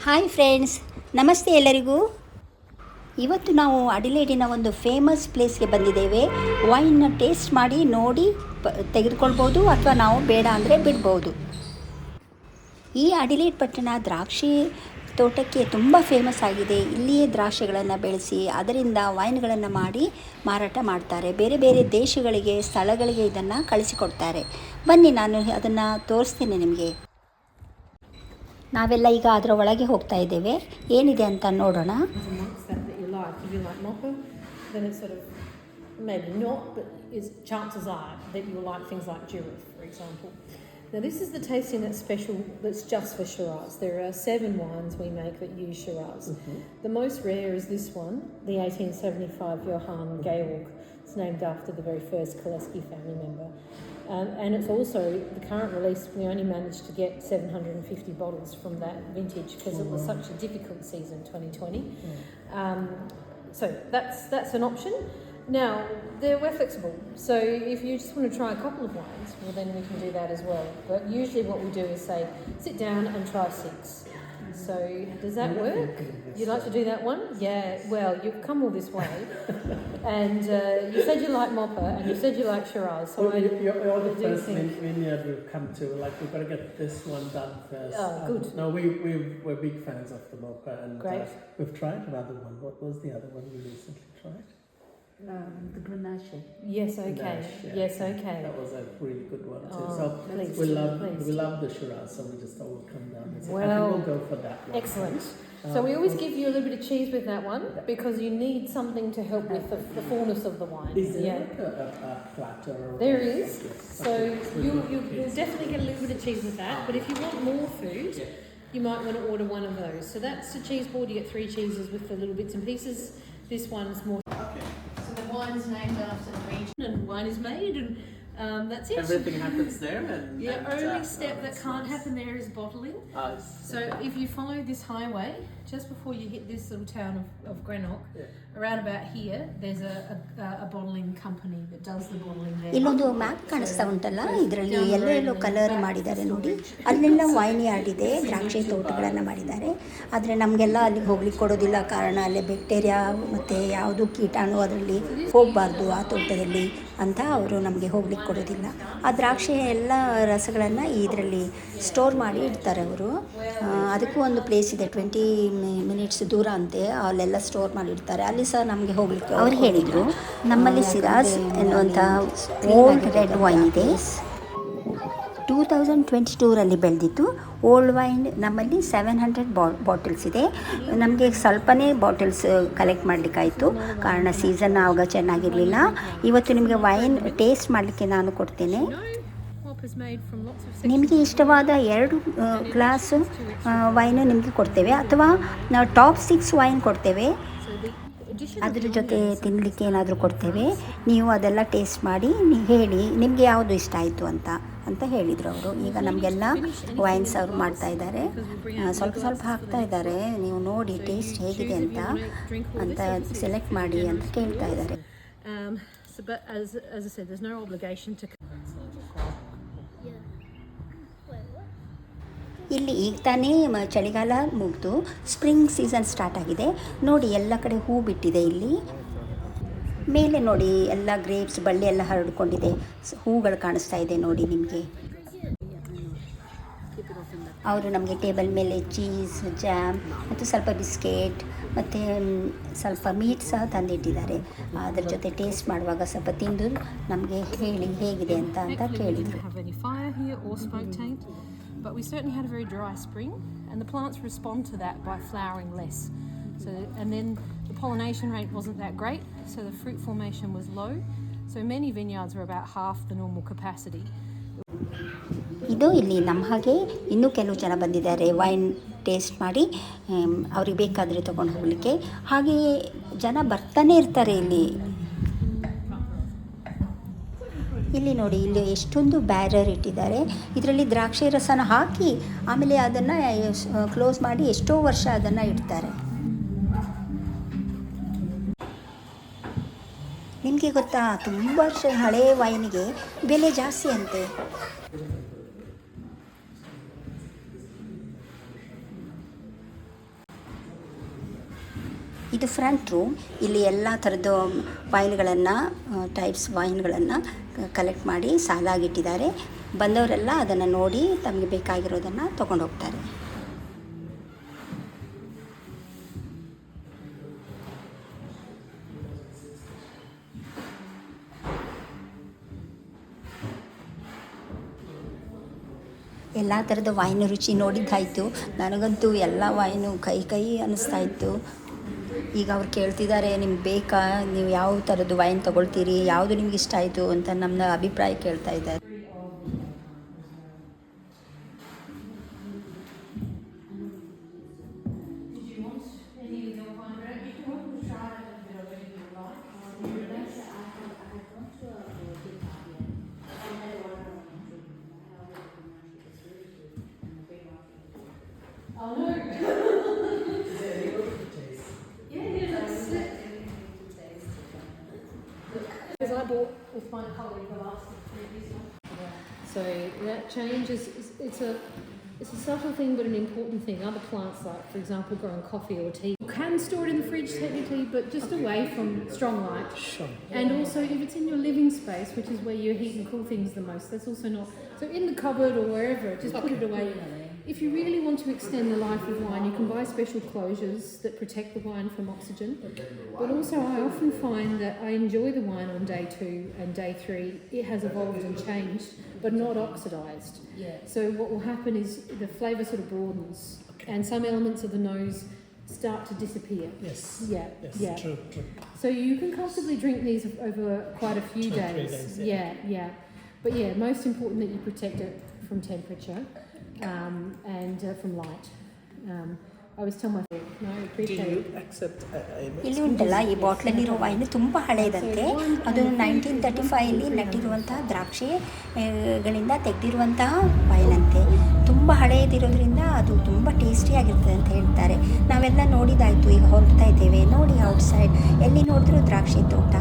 Hi friends, ನಮಸ್ತೆ ಎಲ್ಲರಿಗೂ. ಇವತ್ತು ನಾವು ಅಡಿಲೇಡಿನ ಒಂದು ಫೇಮಸ್ ಪ್ಲೇಸ್ಗೆ ಬಂದಿದ್ದೇವೆ. ವೈನ್ನ ಟೇಸ್ಟ್ ಮಾಡಿ ನೋಡಿ ತೆಗೆದುಕೊಳ್ಬೋದು ಅಥವಾ ನಾವು ಬೇಡ ಅಂದರೆ ಬಿಡ್ಬೋದು. ಈ ಅಡಿಲೇಡ್ ಪಟ್ಟಣ ದ್ರಾಕ್ಷಿ ತೋಟಕ್ಕೆ ತುಂಬ ಫೇಮಸ್ ಆಗಿದೆ. ಇಲ್ಲಿಯೇ ದ್ರಾಕ್ಷಿಗಳನ್ನು ಬೆಳೆಸಿ ಅದರಿಂದ ವೈನ್ಗಳನ್ನು ಮಾಡಿ ಮಾರಾಟ ಮಾಡ್ತಾರೆ. ಬೇರೆ ಬೇರೆ ದೇಶಗಳಿಗೆ, ಸ್ಥಳಗಳಿಗೆ ಇದನ್ನು ಕಳಿಸಿಕೊಡ್ತಾರೆ. ಬನ್ನಿ, ನಾನು ಅದನ್ನು ತೋರಿಸ್ತೇನೆ ನಿಮಗೆ. ನಾವೆಲ್ಲ ಈಗ ಅದರ ಒಳಗೆ ಹೋಗ್ತಾ ಇದ್ದೇವೆ. ಏನಿದೆ ಅಂತ ನೋಡೋಣ. Now this is the tasting that's special, that's just for Shiraz. There are 7 wines we make that use Shiraz. The most rare is this one, the 1875 Johann Georg. It's named after the very first Koleski family member. And it's also the current release. We only managed to get 750 bottles from that vintage because it was such a difficult season, 2020. So that's an option. Now, we're flexible. So if you just want to try a couple of wines, well then we can do that as well. But usually what we do is say, sit down and try 6. So does that work? You'd like to do that one? Yeah, well, you've come all this way. And you said you like Moppa and you said you like Shiraz. So you're the first vineyard we've come to. Like, we've got to get this one done first. Oh, good. No, we're big fans of the Moppa. And great. We've tried another one. What was the other one we recently tried? The Grenache. Yes, okay. Grenache, yeah. Yes, okay. That was a really good one too. Oh, so pleased, we love the Shiraz, so we just thought we'd come down and say, well, I think we'll go for that one. Excellent. So we always give you a little bit of cheese with that one because you need something to help with the fullness of the wine. Is there like a platter? There is. So you'll definitely get a little bit of cheese with that. But if you want more food, you might want to order one of those. So that's a cheese board. You get 3 cheeses with the little bits and pieces. This one's more. Okay. So the wine's named after the region, and wine is made, and that's it. Everything happens there, and only step that can't happen there is bottling. So if you follow this highway, just before you hit this little town of Greenock, around about here, there's a bottling company that does the bottling there. ಇಲ್ಲೊಂದು map ಕಾಣಿಸ್ತಾ ಉಂಟಲ್ಲ, ಇದರಲ್ಲಿ ಎಲ್ಲೆಲ್ಲೋ colour ಮಾಡಿದ್ದಾರೆ ನೋಡಿ. ಅಲ್ಲೆಲ್ಲ wine yard ಇದೆ, ದ್ರಾಕ್ಷಿ ತೋಟಗಳನ್ನು ಮಾಡಿದ್ದಾರೆ. ಆದರೆ ನಮಗೆಲ್ಲ ಅಲ್ಲಿಗೆ ಹೋಗ್ಲಿಕ್ಕೆ ಕೊಡೋದಿಲ್ಲ. ಕಾರಣ ಅಲ್ಲಿ ಬ್ಯಾಕ್ಟೀರಿಯಾ ಮತ್ತು ಯಾವುದು ಕೀಟಾಣು ಅದರಲ್ಲಿ ಹೋಗಬಾರ್ದು ಆ ತೋಟದಲ್ಲಿ ಅಂತ ಅವರು ನಮಗೆ ಹೋಗ್ಲಿಕ್ಕೆ ಕೊಡೋದಿಲ್ಲ. ಆ ದ್ರಾಕ್ಷಿ ಎಲ್ಲ ರಸಗಳನ್ನು ಇದರಲ್ಲಿ ಸ್ಟೋರ್ ಮಾಡಿ ಇಡ್ತಾರೆ ಅವರು. ಅದಕ್ಕೂ ಒಂದು ಪ್ಲೇಸ್ ಇದೆ, 20 ಮಿನಿಟ್ಸ್ ದೂರ ಅಂತೆ. ಅಲ್ಲೆಲ್ಲ ಸ್ಟೋರ್ ಮಾಡಿ ಇಡ್ತಾರೆ. ಅಲ್ಲಿ ಸಹ ನಮಗೆ ಹೋಗ್ಲಿಕ್ಕೆ ಅವ್ರು ಹೇಳಿದರು. ನಮ್ಮಲ್ಲಿ ಸಿರಾಜ್ ಎನ್ನುವಂಥ ಓಲ್ಡ್ ರೆಡ್ ವೈನ್ ಇದೆ. 2022ರಲ್ಲಿ ಬೆಳೆದಿತ್ತು. ಓಲ್ಡ್ ವೈನ್ ನಮ್ಮಲ್ಲಿ 700 ಬಾಟಲ್ಸ್ ಇದೆ. ನಮಗೆ ಸ್ವಲ್ಪನೇ ಬಾಟಲ್ಸ್ ಕಲೆಕ್ಟ್ ಮಾಡಲಿಕ್ಕಾಯಿತು, ಕಾರಣ ಸೀಸನ್ ಆವಾಗ ಚೆನ್ನಾಗಿರಲಿಲ್ಲ. ಇವತ್ತು ನಿಮಗೆ ವೈನ್ ಟೇಸ್ಟ್ ಮಾಡಲಿಕ್ಕೆ ನಾನು ಕೊಡ್ತೇನೆ. ನಿಮಗೆ ಇಷ್ಟವಾದ 2 ಗ್ಲಾಸು ವೈನು ನಿಮಗೆ ಕೊಡ್ತೇವೆ, ಅಥವಾ ನಾವು ಟಾಪ್ 6 ವೈನ್ ಕೊಡ್ತೇವೆ. ಅದ್ರ ಜೊತೆ ತಿನ್ನಲಿಕ್ಕೆ ಏನಾದರೂ ಕೊಡ್ತೇವೆ. ನೀವು ಅದೆಲ್ಲ ಟೇಸ್ಟ್ ಮಾಡಿ ಹೇಳಿ ನಿಮಗೆ ಯಾವುದು ಇಷ್ಟ ಆಯಿತು ಅಂತ ಹೇಳಿದರು ಅವರು. ಈಗ ನಮಗೆಲ್ಲ ವೈನ್ ಸರ್ವ್ ಮಾಡ್ತಾ ಇದ್ದಾರೆ. ಸ್ವಲ್ಪ ಸ್ವಲ್ಪ ಹಾಕ್ತಾ ಇದ್ದಾರೆ. ನೀವು ನೋಡಿ ಟೇಸ್ಟ್ ಹೇಗಿದೆ ಅಂತ ಸೆಲೆಕ್ಟ್ ಮಾಡಿ ಅಂತ ಕೇಳ್ತಾ ಇದ್ದಾರೆ. ಇಲ್ಲಿ ಈಗ ತಾನೇ ಚಳಿಗಾಲ ಮುಗಿದು ಸ್ಪ್ರಿಂಗ್ ಸೀಸನ್ ಸ್ಟಾರ್ಟ್ ಆಗಿದೆ. ನೋಡಿ, ಎಲ್ಲ ಕಡೆ ಹೂ ಬಿಟ್ಟಿದೆ. ಇಲ್ಲಿ ಮೇಲೆ ನೋಡಿ ಎಲ್ಲ ಗ್ರೇಪ್ಸ್ ಬಳ್ಳಿ ಎಲ್ಲ ಹರಡ್ಕೊಂಡಿದೆ, ಹೂಗಳು ಕಾಣಿಸ್ತಾ ಇದೆ ನೋಡಿ ನಿಮಗೆ. ಅವರು ನಮಗೆ ಟೇಬಲ್ ಮೇಲೆ ಚೀಸ್, ಜಾಮ್ ಮತ್ತು ಸ್ವಲ್ಪ ಬಿಸ್ಕೆಟ್ ಮತ್ತು ಸ್ವಲ್ಪ ಮೀಟ್ ಸಹ ತಂದಿಟ್ಟಿದ್ದಾರೆ. ಅದ್ರ ಜೊತೆ ಟೇಸ್ಟ್ ಮಾಡುವಾಗ ಸ್ವಲ್ಪ ತಿಂದು ನಮಗೆ ಹೇಳಿ ಹೇಗಿದೆ ಅಂತ ಕೇಳಿದರು. But we certainly had a very dry spring, and the plants respond to that by flowering less. So, and then the pollination rate wasn't that great, so the fruit formation was low. So many vineyards were about half the normal capacity. ಇದು ಇಲ್ಲಿ ನಮ್ಮ ಹಾಗೆ ಇನ್ನೂ ಕೆಲವು ಜನ ಬಂದಿದ್ದಾರೆ wine taste ಮಾಡಿ ಅವ್ರಿಗೆ ಬೇಕಾದರೆ ತೊಗೊಂಡು ಹೋಗಲಿಕ್ಕೆ. ಹಾಗೆಯೇ ಜನ ಬರ್ತಾನೆ ಇರ್ತಾರೆ ಇಲ್ಲಿ. ಇಲ್ಲಿ ನೋಡಿ, ಇಲ್ಲಿ ಎಷ್ಟೊಂದು ಬ್ಯಾರರ್ ಇಟ್ಟಿದ್ದಾರೆ. ಇದರಲ್ಲಿ ದ್ರಾಕ್ಷಿ ರಸನ ಹಾಕಿ ಆಮೇಲೆ ಅದನ್ನು ಕ್ಲೋಸ್ ಮಾಡಿ ಎಷ್ಟೋ ವರ್ಷ ಅದನ್ನು ಇಡ್ತಾರೆ. ನಿಮಗೆ ಗೊತ್ತಾ, ತುಂಬ ವರ್ಷ ಹಳೆಯ ವೈನಿಗೆ ಬೆಲೆ ಜಾಸ್ತಿ ಅಂತೆ. ಇದು ಫ್ರಂಟ್ ರೂಮ್. ಇಲ್ಲಿ ಎಲ್ಲ ಥರದ ವೈನ್ಗಳನ್ನು, ಟೈಪ್ಸ್ ವೈನ್ಗಳನ್ನು ಕಲೆಕ್ಟ್ ಮಾಡಿ ಸಾಲಾಗಿಟ್ಟಿದ್ದಾರೆ. ಬಂದವರೆಲ್ಲ ಅದನ್ನು ನೋಡಿ ತಮಗೆ ಬೇಕಾಗಿರೋದನ್ನು ತೊಗೊಂಡು ಹೋಗ್ತಾರೆ. ಎಲ್ಲ ಥರದ ವೈನ್ ರುಚಿ ನೋಡಿದ್ದಾಯಿತು. ನನಗಂತೂ ಎಲ್ಲ ವೈನು ಕೈ ಅನ್ನಿಸ್ತಾ ಇತ್ತು. ಈಗ ಅವ್ರು ಕೇಳ್ತಿದ್ದಾರೆ, ನಿಮ್ಗೆ ಬೇಕಾ, ನೀವು ಯಾವ ಥರದ್ದು ವೈನ್ ತೊಗೊಳ್ತೀರಿ, ಯಾವುದು ನಿಮ್ಗೆ ಇಷ್ಟ ಆಯಿತು ಅಂತ ನಮ್ಮ ಅಭಿಪ್ರಾಯ ಕೇಳ್ತಾ ಇದ್ದಾರೆ. Because I bought with my colleague the last 3 years. So that change is it's a subtle thing but an important thing. Other plants, like for example growing coffee or tea, you can store it in the fridge technically, but just away from strong light. Sure. And also if it's in your living space, which is where you heat and cool things the most, that's also not, so in the cupboard or wherever, just put it away. If you really want to extend the life of wine, you can buy special closures that protect the wine from oxygen. But also I often find that I enjoy the wine on day 2 and day 3. It has evolved and changed, but not oxidised. So what will happen is the flavour sort of broadens, and some elements of the nose start to disappear. Yes. Yeah. True. So you can comfortably drink these over quite a few 2 or 3 days. days, Yeah. But yeah, most important that you protect it from temperature and from light. I always tell my friend, no, I Do appreciate you it. accept ಇಲ್ಲಿ ಉಂಟಲ್ಲ, ಈ ಬಾಟ್ಲಲ್ಲಿರೋ wine ತುಂಬ ಹಳೆಯದಂತೆ. ಅದು 1935 ನಟ್ಟಿರುವಂಥ ದ್ರಾಕ್ಷಿಗಳಿಂದ ತೆಗೆದಿರುವಂತಹ wine ಅಂತೆ. ತುಂಬ ಹಳೆಯದಿರೋದ್ರಿಂದ ಅದು ತುಂಬ ಟೇಸ್ಟಿಯಾಗಿರ್ತದೆ ಅಂತ ಹೇಳ್ತಾರೆ. ನಾವೆಲ್ಲ ನೋಡಿದಾಯಿತು, ಈಗ ಹೊರಡ್ತಾ ಇದ್ದೇವೆ ನೋಡಿ ಔಟ್ಸೈಡ್, ಎಲ್ಲಿ ನೋಡಿದ್ರೂ ದ್ರಾಕ್ಷಿ ತೋಟ.